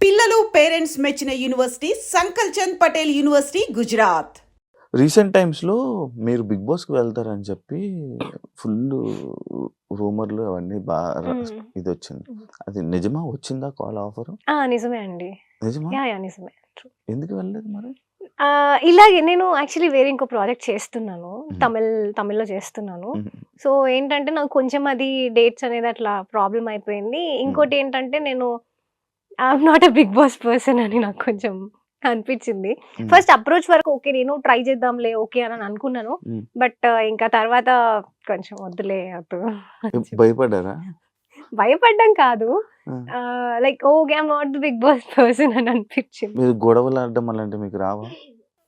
పిల్లలు పేరెంట్స్ మెచ్చిన university Sankalchand Patel university Gujarat. Recent టైమ్స్‌లో మీరు 'బిగ్ బాస్‌కి' వెళ్తారని చెప్పి ఫుల్లు రూమర్‌లు అవన్నీ హ్మ్. ఇదొచ్చింది. హ్మ్. అది నిజమా? వచ్చిందా కాల్ ఆఫరు? నిజమే అండి. నిజమా? యాహ్! నిజమే. ట్రూ. ఎందుకు వెళ్ళలేదు మరి? ఇలాగే నేను యాక్చువల్లీ వేరే ఇంకో ప్రాజెక్ట్ చేస్తున్నాను. హుహు. తమిళ్‌లో చేస్తున్నాను. హుహు. సో, ఏంటంటే నాకు కొంచెం అది డేట్స్ అనేది అట్లా ప్రాబ్లమ్ అయిపోయింది. హ్మ్. ఇంకోటేంటంటే నేను I'm not a big boss person అని నాకు కొంచెం అనిపిచ్చింది. హ్మ్. ఫస్ట్ అప్రోచ్ వరకు ఓకే. నేను ట్రై చేద్దాంలే ఓకే అని అనుకున్నాను. హ్మ్. బట్ ఇంకా తర్వాత కొంచెం వద్దులే వద్దు అని చెప్పి. భయపడ్డారా? భయపడ్డం కాదు. ఆ! Like okay. I'm not the big boss person అని అనిపిచ్చింది. మీరు గొడవలాడడం అలాంటివి మీకు రావా?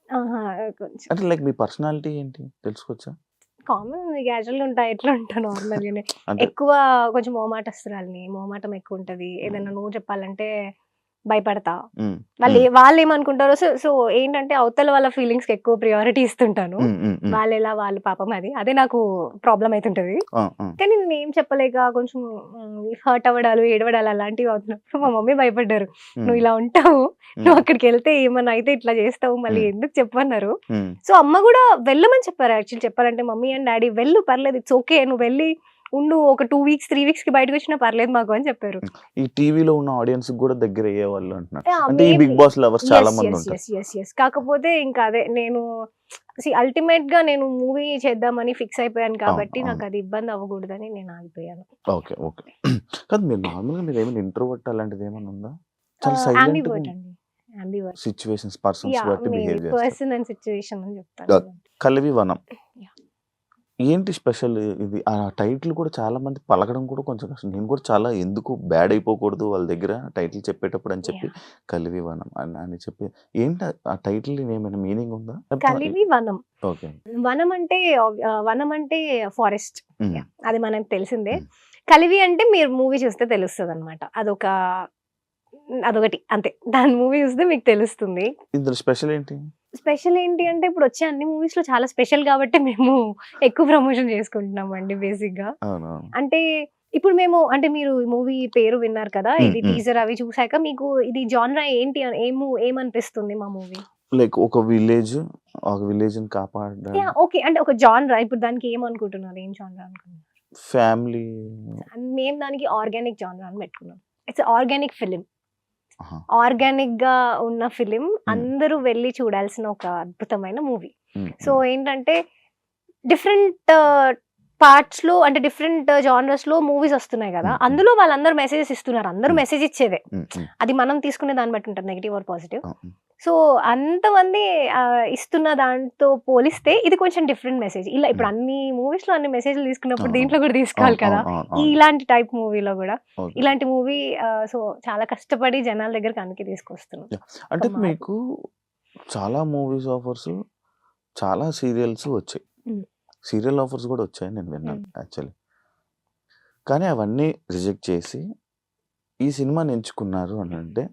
ఆహా! కొంచెం అంటే లైక్ మీ పర్సనాలిటీ ఏంటి తెలుసుకోవచ్చా? కామన్ క్యాజువల్‌గా ఉంటా. ఎట్లా ఉంటా నార్మల్‌గానే. అంటే ఎక్కువ కొంచెం మొహమాటస్తురాలిని. మొహమాటం ఎక్కువుంటది. ఏదైనా నో చెప్పాలంటే భయపడతా. హ్మ్. హ్మ్. వాళ్ళేమనుకుంటారో సో సో ఏంటంటే అవతల వాళ్ళ ఫీలింగ్స్‌కి ఎక్కువ ప్రియారిటీ ఇస్తుంటాను. హ్మ్. హ్మ్. హ్మ్. వాళ్ళు పాపం అది. అదే నాకు ప్రాబ్లమ్ అయితుంటది. ఆ! ఆ! కానీ నేనేం చెప్పలేక కొంచెం హర్ట్ అవ్వడాలు, ఏడవడాలు అలాంటివి అవుతున్నప్పుడు మా మమ్మీ భయపడ్డారు. హ్మ్. "నువ్వు ఇలా ఉంటావు. నువ్వు హ్మ్. అక్కడికెళ్తే ఏమన్నా అయితే ఇట్లా చేస్తావు. మళ్ళీ హ్మ్. ఎందుకు చెప్పు" అన్నారు. హ్మ్. సో, అమ్మ గూడా వెళ్ళమని చెప్పారు యాక్చువల్లీ చెప్పాలంటే మమ్మీ అండ్ డ్యాడీ "వెళ్ళు పర్లేదు. It's okay. నువ్వు వెళ్ళి ఉండు. ఒక 2 వీక్స్, 3 వీక్స్‌కి బయటకొచ్చినా పర్లేదు మాకు" అని చెప్పారు. ఈ టీవీలో ఉన్న ఆడియన్స్‌కి గూడా దగ్గరయ్యేవాళ్ళు అంటున్నారు. యాహ్! అంటే ఈ బిగ్ మేబీ. బాస్ లవర్స్ చాలా మందుంటారు. యెస్. కాకపోతే ఇంకా అదే నేను అల్టిమేట్‌గా నేను మూవీ చేద్దామని ఫిక్స్ అయిపోయాను అవును. కాబట్టి అవును. నాకది ఇబ్బంది అవ్వకూడదని నేను ఆగిపోయాను. ఓకే. ఓకే. కాదు మీరు నార్మల్‌గా మీరేమైనా ఇంట్రోవర్ట్ అలాంటిదేమన్నా ఉందా? చాలా సైలెంట్‌గా యాంబివర్ట్ అండి. యాంబివర్ట్. Situations, persons yeah! బట్టి మేబీ బిహేవ్ చేస్తారు. పర్సన్ అండ్ సిట్యుయేషన్ అని చెప్తాను. 'కలివి వనం' యాహ్! ఏంటి స్పెషల్ ఇది? ఆ టైటిల్ కూడా చాలా మంది పలకడం కూడా కొంచెం కష్టం. నేను కూడా చాలా ఎందుకు బ్యాడ్ అయిపోకూడదు వాళ్ళ దగ్గర టైటిల్ చెప్పేటప్పుడు అని చెప్పి యాహ్! 'కలివి వనం' అని చెప్పి ఏంటి ఆ టైటిల్ ఏమైనా మీనింగ్ ఉందా? కలివి వనం. ఓకే. వనం అంటే ఫారెస్ట్. హ్మ్. యాహ్! అది మనకు తెలిసిందే. హ్మ్. కలివి అంటే మీరు మూవీ చూస్తే తెలుస్తదనమాట. అదొకటి అంతే. దాని మూవీ చూస్తే మీకు తెలుస్తుంది. ఇందులో స్పెషల్ ఏంటి? స్పెషల్ ఏంటి అంటే ఇప్పుడొచ్చే అన్ని మూవీస్‌లో చాలా స్పెషల్ గాబట్టే మేము ఎక్కువ ప్రమోషన్ చేసుకుంటున్నామండి బేసిక్‌గా. అవునవును. అంటే ఇప్పుడు మేము అంటే మీరు ఈ మూవీ పేరు విన్నారు కదా! హ్మ్. ఇది హ్మ్. టీజర్ అవి చూసాక మీకు ఇది జాన్రా ఏంటి ఏమనిపిస్తుంది మా మూవీ? లైక్ ఒక విలేజ్‌ని కాపాడడం యాహ్! ఓకే. అంటే ఒక జాన్రా ఇప్పుడు దానికి ఏమనుకుంటున్నారు? ఏం జాన్రా అనుకున్నారు? ఫ్యామిలీ మేము దానికి ఆర్గానిక్ జాన్రా అని పెట్టుకున్నాం. It's organic film. ఆహా! ఆర్గానిక్‌గా ఉన్న ఫిల్మ్ హ్మ్. అందరూ వెళ్లి చూడాల్సిన ఒక అద్భుతమైన మూవీ. హ్మ్. సో, హ్మ్. ఏంటంటే డిఫరెంట్ పార్ట్స్‌లో అంటే డిఫరెంట్ జానర్స్‌లో మూవీస్ వస్తున్నాయి గదా! హ్మ్. హ్మ్. అందులో వాళ్ళందరూ మెసేజెస్ ఇస్తున్నారు. అందరూ హ్మ్. మెసేజ్ ఇచ్చేదే. హ్మ్. హ్మ్. అది మనం తీసుకునే దాన్ని బట్టి ఉంటది నెగెటివ్ ఆర్ పాజిటివ్. అవును. సో, అంతమంది ఇస్తున్న దాంతో పోలిస్తే ఇది కొంచెం డిఫరెంట్ మెసేజ్. ఇలా ఇప్పుడు హ్మ్. అన్ని మూవీస్‌లో అన్ని మెసేజ్‌లు తీసుకున్నప్పుడు అవునవును. దీంట్లో కూడా తీసుకోవాలి కదా! అవును. ఇలాంటి టైప్ మూవీలో గూడా. ఓకే. ఇలాంటి మూవీ సో, చాలా కష్టపడి జనాల దగ్గరికి అందుకే తీసుకొస్తున్నాం. యాహ్! ఒక అంటే మార్పు. మీకు చాలా మూవీస్ ఆఫర్స్, చాలా సీరియల్స్ వచ్చాయి. హ్మ్. సీరియల్ ఆఫర్స్ గూడా వచ్చాయని నేను విన్నాను హ్మ్. యాక్చువల్లీ. కానీ అవన్నీ రిజెక్ట్ చేసి ఈ సినిమాని ఎంచుకున్నారు అనంటే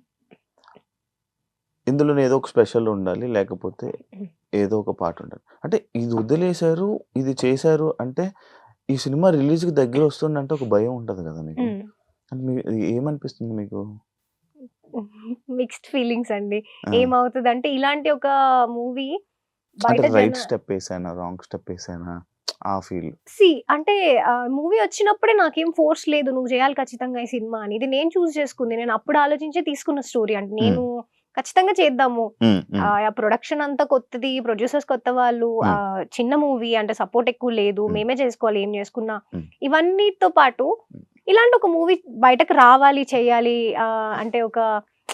ఇందులోనే ఏదో ఒక స్పెషల్ ఉండాలి. లేకపోతే హ్మ్. ఏదో ఒక పార్ట్ ఉండాలి. అంటే ఇది వదిలేసారు, ఇది చేశారు అంటే ఈ సినిమా రిలీజ్‌కి దగ్గరొస్తుందంటే ఒక భయం ఉంటది గదా మీకు. హ్మ్. అంటే ఏమనిపిస్తుంది మీకు? మిక్స్డ్ ఫీలింగ్స్ అండి. ఆ! ఏమవుతదంటే ఇలాంటి ఒక మూవీ అంటే బయట రైట్ స్టెప్ ఏసానా? రాంగ్ స్టెప్ ఏసానా? ఆ ఫీల్. అంటే మూవీ వచ్చినప్పుడే నాకేం ఫోర్స్ లేదు. నువ్వు చేయాలి ఖచ్చితంగా ఈ సినిమా అని. ఇది నేను చూజ్ చేసుకుంది. నేను అప్పుడు ఆలోచించే తీసుకున్న స్టోరీ. అంటే హ్మ్. నేను ఖచ్చితంగా చేద్దాము. హ్మ్. హ్మ్. ఆ ప్రొడక్షన్ అంతా కొత్తది. ప్రొడ్యూసర్స్ కొత్త వాళ్ళు. హ్మ్. చిన్న మూవీ అంటే సపోర్ట్ ఎక్కువ లేదు. హ్మ్. మేమే చేసుకోవాలి ఏం చేసుకున్నా. హ్మ్. ఇవన్నిటితో పాటు హ్మ్. ఇలాంటి ఒక మూవీ బయటకు రావాలి, చేయాలి అంటే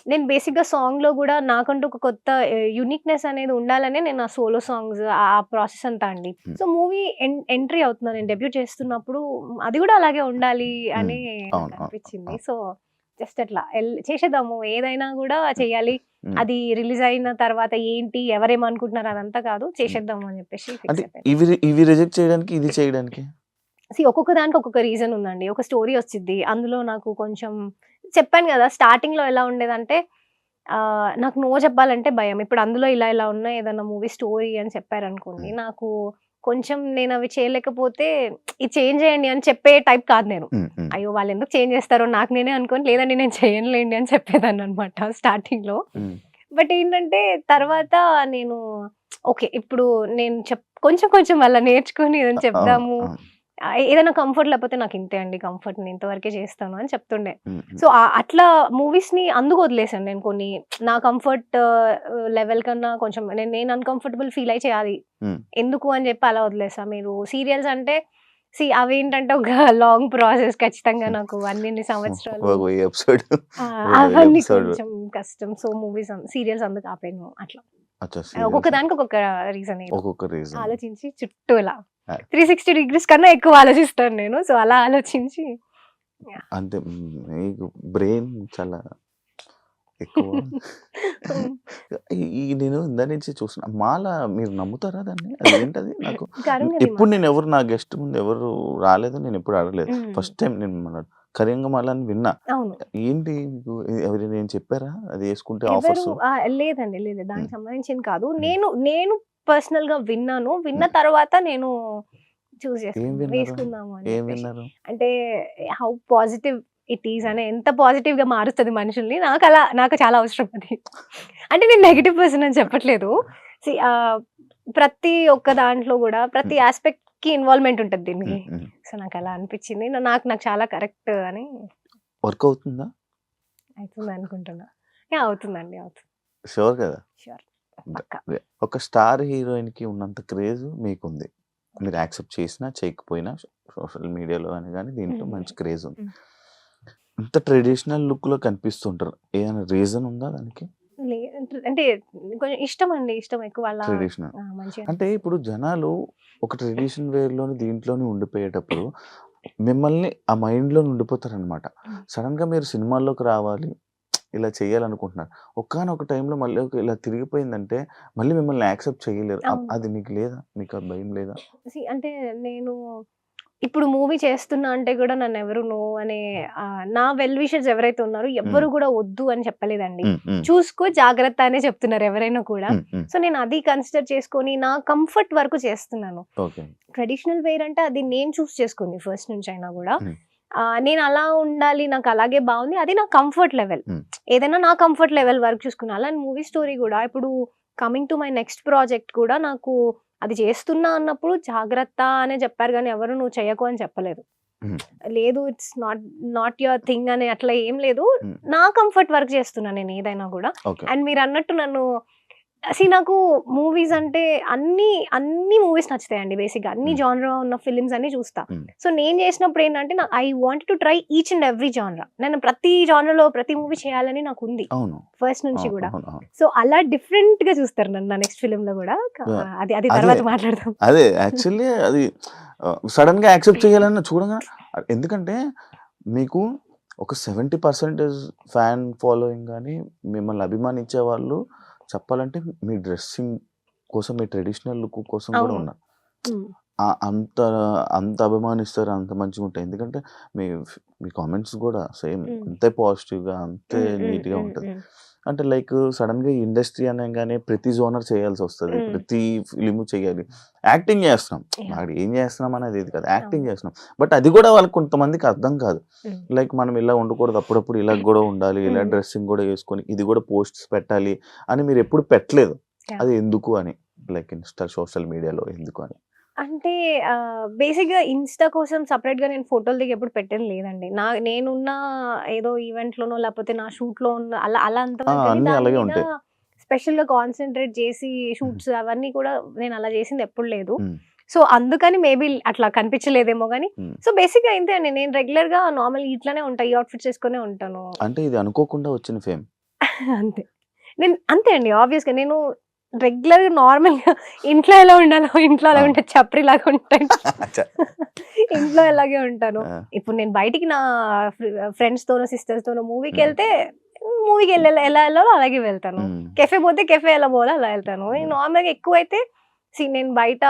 నేను బేసిక్‌గా సాంగ్‌లో గూడా నాకంటూ ఒక కొత్త యూనిక్‌నెస్ అనేది ఉండాలనే నేను ఆ సోలో సాంగ్స్ ఆ ప్రాసెస్ అంతా అండి. హ్మ్. సో, మూవీ ఎంట్రీ అవుతున్నా నేను డెబ్యూట్ చేస్తున్నప్పుడు అది గూడా అలాగే ఉండాలి హ్మ్. అని అవును. అవును. నాకనిపించింది. అవును. సో, జస్ట్ అట్లా చేసేద్దాము. ఏదైనా గూడా చేయాలి. హ్మ్. అది రిలీజ్ అయిన తర్వాత ఏంటి, ఎవరేమనుకుంటున్నారు అదంతా కాదు. హ్మ్. చేసేద్దాము అని చెప్పేసి అంటే ఫిక్స్ అయిపోయాను. ఇవి రిజెక్ట్ చేయడానికి, ఇది చేయడానికి? ఒక్కొక్క దానికి ఒక్కొక్క రీజన్ ఉందండి. ఒక స్టోరీ వచ్చిద్ది. అందులో నాకు కొంచెం చెప్పాను గదా! స్టార్టింగ్‌లో ఎలా ఉండేదంటే నాకు నో చెప్పాలంటే భయం. ఇప్పుడు అందులో ఇలా ఉన్నాయి ఏదన్నా మూవీ స్టోరీ అని చెప్పారనుకోండి. హ్మ్. నాకు కొంచెం నేను అవి చేయలేకపోతే ఇది చేంజ్ చేయండి అని చెప్పే టైప్ కాదు నేను. అయ్యో వాళ్ళు ఎందుకు చేంజ్ చేస్తారో నాకు నేనే అనుకోని లేదండి నేను చేయనులేండి అని చెప్పేదాన్ని అనమాట స్టార్టింగ్లో. బట్ ఏంటంటే తర్వాత నేను ఓకే ఇప్పుడు నేను కొంచెం కొంచెం అలా నేర్చుకుని ఏదైనా చెప్దాము, ఏదైనా కంఫర్ట్ లేకపోతే నాకు ఇంతే అండి కంఫర్ట్, నేను ఇంతవరకే చేస్తాను అని చెప్తుండే. సో అట్లా మూవీస్ ని అందుకు వదిలేసాను నేను. కొన్ని నా కంఫర్ట్ లెవెల్ కన్నా కొంచెం నేను అన్కంఫర్టబుల్ ఫీల్ అయి చేయాలి ఎందుకు అని చెప్పి అలా వదిలేసా. మీరు సీరియల్స్ అంటే అవి ఏంటంటే ఒక లాంగ్ ప్రాసెస్, ఖచ్చితంగా నాకు అన్ని సంవత్సరాలు అవన్నీ కొంచెం కష్టం. సో మూవీస్ సీరియల్స్ అందుకు ఆపాను. అట్లా ఒక్కొక్క దానికి ఒక్కొక్క రీజన్ ఆలోచించి చుట్టూ ఇలా 360 degrees కన్నా ఎక్కువ ఆలోచిస్తాను నేను. సో అలా ఆలోచించి అంటే మీకు బ్రెయిన్ చాలా ఎక్కువ. నేను ఇందా నుంచి చూస్తున్నా మాల, మీరు నమ్ముతారా దాన్ని? అదేంటది? నాకు ఎప్పుడు నేను ఎవరు నా గెస్ట్ ముందు ఎవరు రాలేదు, నేను ఎప్పుడు అడగలేదు. ఫస్ట్ టైం నేను కరింగమాల అని విన్నా. ఏంటి మీకు ఎవరైనా ఏం చెప్పారా అది వేసుకుంటే ఆఫర్స్? లేదండి, లేదు, దానికి సంబంధించింది కాదు. నేను పర్సనల్ గా విన్నాను. విన్న తర్వాత నేను చూస్ వేసుకుందాము అని. అంటే హౌ పాజిటివ్ ఇట్ ఈస్ అని, ఎంత పాజిటివ్ గా మారుస్తుంది మనుషుల్ని, నాకు చాలా అవసరం అది. అంటే నేను నెగిటివ్ పర్సన్ అని చెప్పట్లేదు. ప్రతి ఒక్క దాంట్లో కూడా ప్రతి ఆస్పెక్ట్ కి ఇన్వాల్వ్మెంట్ ఉంటుంది దీనికి. సో నాకు అలా అనిపించింది, నాకు చాలా కరెక్ట్ అని. వర్క్ అవుతుందా? అవుతుంది అనుకుంటున్నా. అవుతుందండి, అవుతుంది. షూర్ కదా? షూర్. ఒక స్టార్ హీరోయిన్ కి ఉన్నంత క్రేజ్ మీకుంది. మీరు యాక్సెప్ట్ చేసినా చేయకపోయినా సోషల్ మీడియాలో అని కానీ దీంట్లో మంచి క్రేజ్ ఉంది. ఇంత ట్రెడిషనల్ లుక్ లో కనిపిస్తుంటారు, ఏదైనా రీజన్ ఉందా దానికి? అంటే కొంచెం ఇష్టం అండి, ఇష్టం ఎక్కువ ట్రెడిషనల్. అంటే ఇప్పుడు జనాలు ఒక ట్రెడిషన్ వేర్ లోని దీంట్లోనే ఉండిపోయేటప్పుడు మిమ్మల్ని ఆ మైండ్ లో ఉండిపోతారు అనమాట. సడన్ గా మీరు సినిమాల్లోకి రావాలి, ఇలా చేయాలనుకుంటున్నారు, ఒక్కనొక టైంలో మళ్ళీ ఇలా తిరిగిపోయిందంటే మళ్ళీ మిమ్మల్ని యాక్సెప్ట్ చేయలేరు. అది మీకు లేదా? మీకు ఆ భయం లేదా? అంటే నేను ఇప్పుడు మూవీ చేస్తున్నా అంటే కూడా నన్ను ఎవరు నో అనే నా వెల్ విషర్స్ ఎవరైతే ఉన్నారో ఎవ్వరు కూడా వద్దు అని చెప్పలేదండి. చూసుకో జాగ్రత్త అనే చెప్తున్నారు ఎవరైనా కూడా. సో నేను అది కన్సిడర్ చేసుకొని నా కంఫర్ట్ వరకు చేస్తున్నాను. ట్రెడిషనల్ వేర్ అంటే అది నేను చూస్ చేసుకుంది ఫస్ట్ నుంచి అయినా కూడా. నేను అలా ఉండాలి, నాకు అలాగే బాగుంది, అది నా కంఫర్ట్ లెవెల్. ఏదైనా నా కంఫర్ట్ లెవెల్ వరకు చూసుకున్నా. అలా మూవీ స్టోరీ కూడా ఇప్పుడు coming to my next project కూడా నాకు అది చేస్తున్నా అన్నప్పుడు జాగ్రత్త అనే చెప్పారు, కానీ ఎవరు నువ్వు చెయ్యకు అని చెప్పలేదు. లేదు ఇట్స్ నాట్ యువర్ థింగ్ అని అట్లా ఏం లేదు. నా కంఫర్ట్ వర్క్ చేస్తున్నా నేను ఏదైనా కూడా. అండ్ మీరు అన్నట్టు నన్ను నాకు మూవీస్ అంటే అన్ని మూవీస్ నచ్చుతాయండి బేసిక్ గా. అన్ని జానరా ఉన్న ఫిలిమ్స్ అన్ని చూస్తా. సో నేను చేసినప్పుడు ఏంటంటే I want to try each and every జానరా. నేను ప్రతి జానరాలో ప్రతి మూవీ చేయాలని నాకు ఉంది ఫస్ట్ నుంచి కూడా. సో అలా డిఫరెంట్ గా చూస్తారు నన్ను నెక్స్ట్ ఫిలిం లో కూడా. అది తర్వాత మాట్లాడదాం. అదే యాక్చువల్లీ అది సడన్ గా యాక్సెప్ట్ చేయాలన్న చూడగా, ఎందుకంటే మీకు ఒక 70% ఫ్యాన్ ఫాలోయింగ్ కానీ మిమ్మల్ని అభిమానించే వాళ్ళు చెప్పాలంటే మీ డ్రెస్సింగ్ కోసం, మీ ట్రెడిషనల్ లుక్ కోసం కూడా ఉన్నారు. అంత అభిమానిస్తారు, అంత మంచిగా ఉంటాయి. ఎందుకంటే మీ కామెంట్స్ కూడా సేమ్ అంతే పాజిటివ్గా, అంతే నీట్గా ఉంటుంది. అంటే లైక్ సడన్గా ఇండస్ట్రీ అనగానే ప్రతి జోనర్ చేయాల్సి వస్తుంది, ప్రతి ఫిలిం చేయాలి. యాక్టింగ్ చేస్తున్నాం, అక్కడ ఏం చేస్తున్నాం అనేది ఇది కాదు, యాక్టింగ్ చేస్తున్నాం. బట్ అది కూడా వాళ్ళకి కొంతమందికి అర్థం కాదు. లైక్ మనం ఇలా ఉండకూడదు, అప్పుడప్పుడు ఇలా కూడా ఉండాలి, ఇలా డ్రెస్సింగ్ కూడా వేసుకొని ఇది కూడా పోస్ట్స్ పెట్టాలి అని మీరు ఎప్పుడు పెట్టలేదు. అది ఎందుకు అని, లైక్ ఇన్స్టా సోషల్ మీడియాలో ఎందుకు అని? అంటే బేసిక్ గా ఇన్స్టా కోసం సపరేట్ గా నేను ఫోటోలు దిగి ఎప్పుడు పెట్టేది లేదండి. నేనున్న ఏదో ఈవెంట్ లోనో లేకపోతే నా షూట్ లో ఉన్న అలా అంత స్పెషల్ గా కాన్సన్ట్రేట్ చేసి షూట్స్ అవన్నీ కూడా నేను అలా చేసింది ఎప్పుడు లేదు. సో అందుకని మేబీ అట్లా కనిపించలేదేమో కానీ. సో బేసిక్ గా ఇంతే అండి, నేను రెగ్యులర్ గా నార్మల్ ఇట్లానే ఉంటా, ఈ అవుట్ఫిట్స్ వేసుకునే ఉంటాను. అంటే ఇది అనుకోకుండా వచ్చిన ఫేమ్ అంతే. నేను అంతే అండి, ఆబ్వియస్ గా నేను రెగ్యులర్ గా నార్మల్ గా ఇంట్లో ఎలా ఉండాలో ఇంట్లో అలా ఉంటే చప్రి లాగా ఉంటాను. ఇంట్లో ఎలాగే ఉంటాను. ఇప్పుడు నేను బయటికి నా ఫ్రెండ్స్ తోనో సిస్టర్స్ తోనో మూవీకి వెళ్తే మూవీకి ఎలా వెళ్ళాలో అలాగే వెళ్తాను. కెఫే పోతే కెఫే ఎలా పోవాలో అలా వెళ్తాను. నార్మల్ గా ఎక్కువ అయితే నేను బయట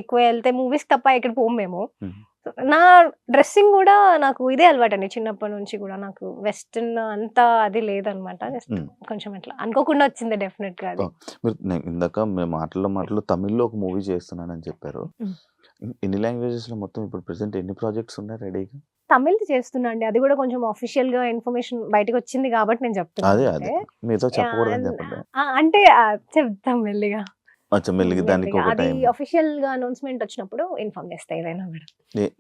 ఎక్కువ వెళ్తే మూవీస్ తప్ప ఎక్కడ పోము మేము. నా డ్రెస్సింగ్ కూడా నాకు ఇదే అలవాటండి చిన్నప్పటి నుంచి కూడా. నాకు వెస్టర్న్ అంతా అది లేదనమాట. జస్ట్ హ్మ్. కొంచెం ఇట్లా అనుకోకుండా వచ్చింది డెఫినెట్‌గా అది. మీరు ఇందాక మీ మాటల్లో తమిళ్‌లో ఒక మూవీ చేస్తున్నానని చెప్పారు. హ్మ్. ఎన్ని లాంగ్వేజెస్‌లో మొత్తం ఇప్పుడు ప్రెజెంట్ ఎన్ని ప్రాజెక్ట్స్ ఉన్నాయి రెడీగా? తమిళ్‌ది చేస్తున్నా అండి. అది కూడా కొంచెం ఆఫీషియల్‌గా ఇన్ఫర్మేషన్ బయటకొచ్చింది కాబట్టి నేను చెప్తున్నా అదే. అంతే. మీతో చెప్పకూడదని యాహ్! చెప్పండి. అంటే చెప్తాం మెల్లిగా. అచ్చా మెల్లిగా దానికి మెల్లిగా. ఒక అది టైం. ఆఫీషియల్‌గా అనౌన్స్‌మెంట్ వచ్చినప్పుడు ఇన్ఫార్మ్ చేస్తా ఏదైనా కూడా.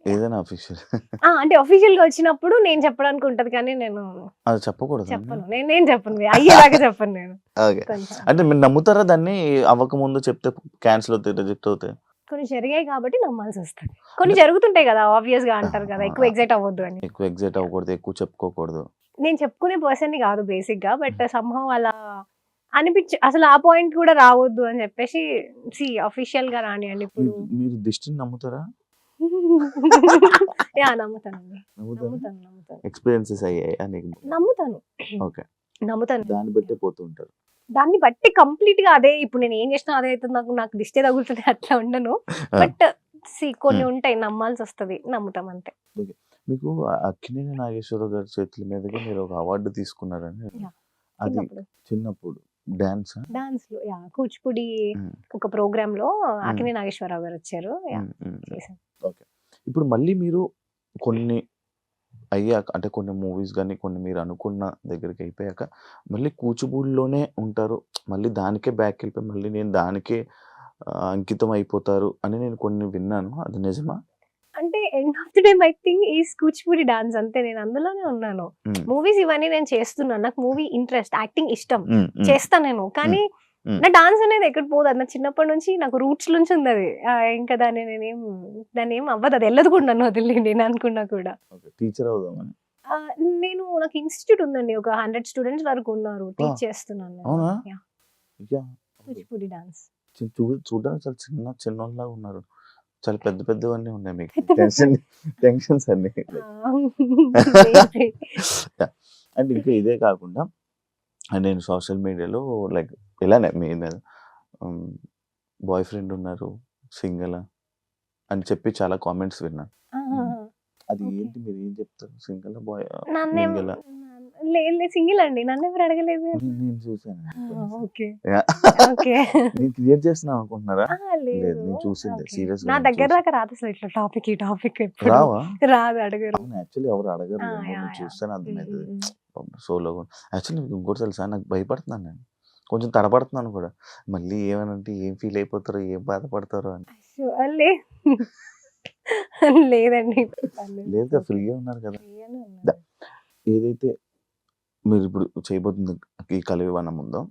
ఏదైనా ఆఫీషియల్ అంటే ఆఫీషియల్‌గా వచ్చినప్పుడు నేను చెప్పడానికి ఉంటది కానీ నేను అది చెప్పకూడదా? చెప్పను. నేను చెప్పను. అయ్యేదాకా చెప్పను నేను. ఓకే. కొంచెం. అంటే మీరు నమ్ముతారా దాన్ని అవ్వకముందు చెప్తే క్యాన్సిల్ అవుతాయి, రిజెక్ట్ అవుతాయి? కొన్ని జరిగాయి కాబట్టి నమ్మాల్సొస్తది. కొన్ని జరుగుతుంటాయి కదా! ఆబ్వియస్‌గా అంటారు కదా! ఎక్కువ ఎక్సైట్ అవ్వద్దు అని. ఎక్కువ ఎగ్జైట్ అవ్వకూడదు, ఎక్కువ చెప్పుకోకూడదు. నేను చెప్పుకునే పర్సన్‌ని కాదు బేసిక్‌గా. బట్ సమ్‌హౌ అలా అసలు ఆ పాయింట్ కూడా రావద్దు అని చెప్పేసి ఆఫీషియల్‌గా రానియండి ఇప్పుడు. మీరు దిష్టిని నమ్ముతారా? నమ్ముతానండి. నమ్ముతాను. ఎక్స్‌పీరియన్సెస్ అయ్యాయా నీకు? నమ్ముతాను. ఓకే. నమ్ముతాను. దాన్ని బట్టే పోతూ ఉంటారు. దాన్ని బట్టి కంప్లీట్‌గా అదే ఇప్పుడు నేను ఏం చేసినా అదే అయితుంది. నాకు దిష్టే తగులుతది అట్లా ఉండను. ఆ! బట్ కొన్ని హ్మ్. ఉంటాయి నమ్మాల్సొస్తది. నమ్ముతాం అంతే. ఓకే. మీకు అక్కినేని నాగేశ్వరరావు గారి చేతుల మీదుగా మీరు ఒక అవార్డ్ తీసుకున్నారని. యాహ్! అది చిన్నప్పుడు. చిన్నప్పుడు డాన్సా? డాన్స్‌లో కూచిపూడి హ్మ్. ఒక ప్రోగ్రామ్‌లో హ్మ్. అక్కినేని నాగేశ్వరరావు గారు వచ్చారు. హ్మ్. చేశాను. ఓకే. ఇప్పుడు మళ్ళీ మీరు కొన్ని అయ్యాక అంటే కొన్ని మూవీస్ గాని, కొన్ని మీరు అనుకున్న దగ్గరికి అయిపోయాక మళ్ళీ కూచిపూడిలోనే ఉంటారు. మళ్ళీ దానికే బ్యాక్‌కెళ్ళిపోయి మళ్ళీ నేను దానికే అంకితం అయిపోతారు అని నేను కొన్ని విన్నాను. అది నిజమా? అంటే end of the day my thing is Kuchipudi dance అంతే. నేను అందులోనే ఉన్నాను. హ్మ్. మూవీస్ ఇవన్నీ నేను చేస్తున్నాను. నాకు మూవీ ఇంట్రెస్ట్, యాక్టింగ్ ఇష్టం. హ్మ్. హ్మ్. చేస్తా నేను. కానీ హ్మ్. నా డాన్స్ అనేది ఎక్కడికి పోదు. అది నా చిన్నప్పటి నుంచి నాకు రూట్స్ నుంచి ఉందది. ఇంకా దాన్నేం అవ్వదు. అది ఎళ్ళదు కూడా నన్ను వదిలి నేను అనుకున్నా కూడా. ఓకే. టీచర్ అవుదామని. ఆహ్, నాకు ఇన్‌స్టిట్యూట్ ఉందండి. ఒక 100 స్టూడెంట్స్ వరకు ఉన్నారు. టీచ్ చేస్తున్నాను నేను. అవునా? యాహ్! యాహ్! కూచిపూడి డాన్స్. చూడడానికి చాలా చిన్నోళ్ళలాగా ఉన్నారు. చాలా పెద్దవన్నీ ఉన్నాయి మీకు. పెద్ద పెద్ద టెన్షన్స్ అన్నీ. మేబీ. యాహ్! అండ్ ఇంకా ఇదే కాకుండా నేను సోషల్ మీడియాలో లైక్ ఇలానే మీ మీద హ్మ్. బాయ్ ఫ్రెండ్ ఉన్నారు, సింగిలా అని చెప్పి చాలా కామెంట్స్ విన్నాను. హ్మ్. అది ఓకే. ఏంటి మీరేం చెప్తారు? సింగిలా? నన్నేం మింగిలా? లేదు సింగిల్ అండి. నన్నెవరు అడగలేదు. నేను చూసానండి కొన్నిసార్లు. ఓకే. యాహ్! ఓకే. నేను క్రియేట్ చేస్తున్నాను అనుకుంటున్నారా? లేదు. లేదు. నేను చూసిందే. ఓకే. సీరియస్‌గా నా నేను దగ్గర చూసా. దాకా రాదు అసలు ఇట్లా ఈ టాపిక్ ఎప్పుడు రావా? రాదు అడగరు. అవును. యాక్చువల్లీ ఎవరు అడగరులెండి. యాహ్! నేను చూస్తేనే హ్మ్. అర్థమైతది. హ్మ్. సోలోగా యాక్చువల్లీ మీకు ఇంకోటి తెలుసా? నాకు భయపడుతున్నాను నేను. కొంచెం తడబడుతున్నాను కూడా. మళ్ళీ ఏమనంటే ఏం ఫీల్ అయిపోతారో, ఏం బాధపడతారో అని. అయ్యో! లేదండి. పర్లేదు. లేదుగా ఓకే. ఫ్రీగా ఉన్నారు కదా! ఫ్రీగానే ఉన్నాను. ద ఏదైతే మీరిప్పుడు చేయబోతుంది ఈ కలివివానం ఉందో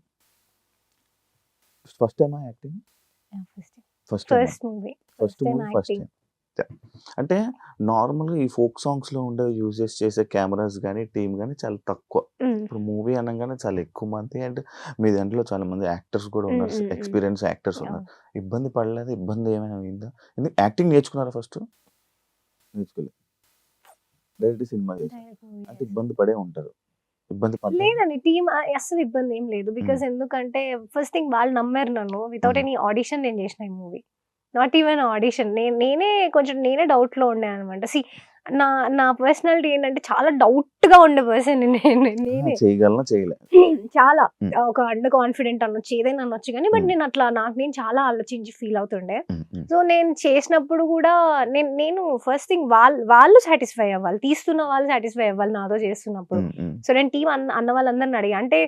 ఫస్ట్ టైమా యాక్టింగ్? యాహ్! ఫస్ట్ టైమా? First movie. First time movie first acting. Time. అంటే నార్మల్‌గా ఈ ఫోక్ సాంగ్స్‌లో ఉండే చేసే కెమెరాస్ గాని, టీమ్ గాని చాలా తక్కువ. హ్మ్. ఇప్పుడు మూవీ అనంగానే చాలా ఎక్కువ మంది అండ్ మీ దాంట్లో చాలా మంది యాక్టర్స్ కూడా హ్మ్. ఉన్నారు. హ్మ్. హ్మ్. ఎక్స్‌పీరియన్స్ యాక్టర్స్ ఉన్నారు. అవును. ఇబ్బంది పడలేదా? ఇబ్బంది ఏమైనా అయిందా? యాక్టింగ్ నేర్చుకున్నారా ఫస్టు? నేర్చుకోలేదు. డైరెక్ట్ సినిమా చేశారు. డైరెక్ట్ మూవీ అంటే చేశా. ఇబ్బంది పడే ఉంటారు. ఇబ్బంది పడ్డారా? లేదండి. అస్సలు ఇబ్బందేం లేదు. బికాజ్ ఎందుకంటే ఫస్ట్ థింగ్ వాళ్ళు నమ్మారు నన్ను. వితౌట్ హ్మ్. ఎనీ ఆడిషన్ నేను చేసిన ఈ మూవీ. Not even audition. నేనే డౌట్‌లో ఉండే అనమాట. నా నా పర్సనాలిటీ ఏంటంటే చాలా డౌట్‌గా ఉండే పర్సన్‌ని నేనే. చేయగలనా? చేయలే. చాలా హ్మ్. ఒక అండర్ కాన్ఫిడెంట్ అనొచ్చు. ఏదైనా అనొచ్చు గానీ బట్ హ్మ్. నేను అట్లా నాకు నేను చాలా ఆలోచించి ఫీల్ అవుతుండే. హ్మ్. హ్మ్. సో, నేను చేసినప్పుడు గూడా నేను ఫస్ట్ థింగ్ వాళ్ళు సాటిస్ఫై అవ్వాలి. తీస్తున్న వాళ్ళు సాటిస్ఫై అవ్వాలి నాతో చేస్తున్నప్పుడు. హ్మ్. హ్మ్. సో, నేను టీమ్ అన్న వాళ్ళందరిని అడిగా. అంటే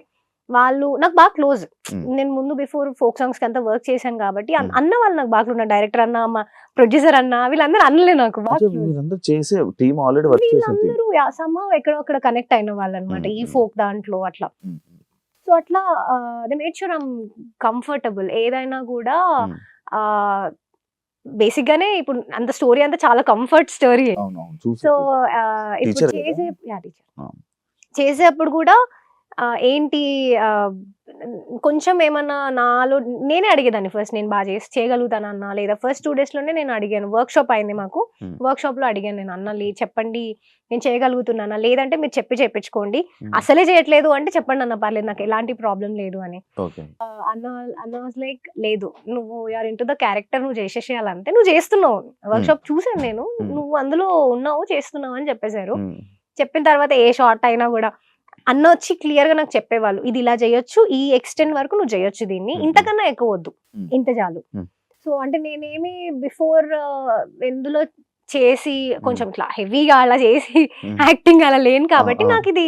వాళ్ళు నాకు బాగా క్లోజ్. హ్మ్. నేను ముందు బిఫోర్ ఫోక్ సాంగ్స్‌కి అంతా వర్క్ చేశాను కాబట్టి హ్మ్. అన్న వాళ్ళు నాకు బాగా క్లోజ్. డైరెక్టర్ అన్న, ప్రొడ్యూసర్ అన్న వీళ్ళందరూ అన్నలే నాకు బాగా అంటే క్లోజ్. మీరందరూ చేసే టీమ్ ఆల్రెడీ వర్క్ చేసిన టీమ్. వీళ్ళందరూ సమ్‌హౌ ఎక్కడో అక్కడ కనెక్ట్ అయిన వాళ్ళనమాట. హ్మ్. ఈ హ్మ్. ఫోక్ దాంట్లో అట్లా. హ్మ్. సో, అట్లా they made sure I'm comfortable. ఏదైనా గూడా హ్మ్. ఆహ్, బేసిక్‌గానే ఇప్పుడు అంత స్టోరీ అంతా చాలా కంఫర్ట్ స్టోరీయే. అవునవును. సో, చూసా. ఇప్పుడు టీచర్ గదా! యాహ్! టీచర్. ఆ! చేసేప్పుడు గూడా ఏంటి ఆహ్, కొంచెం ఏమన్నా నాలో నేనే అడిగేదాన్ని ఫస్ట్, నేను బాగా చేయగలుగుతానన్నా, లేదా ఫస్ట్ 2 days లోనే నేను అడిగాను. వర్క్ షాప్ అయింది మాకు, వర్క్ షాప్ లో అడిగాను నేను, అన్న చెప్పండి నేను చేయగలుగుతున్నానా, లేదంటే మీరు చెప్పి చేయించుకోండి, అసలే చేయట్లేదు అంటే చెప్పండి అన్న, పర్లేదు నాకు ఎలాంటి ప్రాబ్లం లేదు అని. అన్న వాజ్ లైక్, లేదు నువ్వు యూఆర్ ఇంటూ ద క్యారెక్టర్, నువ్వు చేసేసేయాలంటే నువ్వు చేస్తున్నావు, వర్క్ షాప్ చూసాను నేను, నువ్వు అందులో ఉన్నావు చేస్తున్నావు అని చెప్పేశారు. చెప్పిన తర్వాత ఏ షార్ట్ అయినా కూడా అన్న వచ్చి క్లియర్ గా నాకు చెప్పేవాళ్ళు, ఇది ఇలా చేయొచ్చు, ఈ ఎక్స్టెంట్ వరకు నువ్వు చేయొచ్చు, దీన్ని ఇంతకన్నా ఎక్కువ వద్దు, ఇంత చాలు. సో అంటే నేనేమి బిఫోర్ ఎందులో చేసి కొంచెం ఇట్లా హెవీగా అలా చేసి యాక్టింగ్ అలా లేను కాబట్టి నాకు ఇది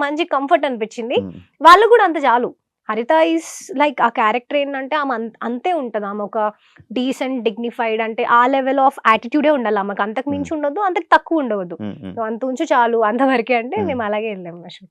మంచి కంఫర్ట్ అనిపించింది. వాళ్ళు కూడా అంత చాలు. హరిత ఈస్ లైక్ ఆ క్యారెక్టర్ ఏంటంటే ఆమె అంతే ఉంటుంది, ఆమె ఒక డీసెంట్ డిగ్నిఫైడ్, అంటే ఆ లెవెల్ ఆఫ్ యాటిట్యూడే ఉండాలి ఆమెకు, అంతకు మించి ఉండొద్దు, అంతకు తక్కువ ఉండవద్దు, అంత ఉంచు చాలు అంతవరకే అంటే మేము అలాగే వెళ్ళాము.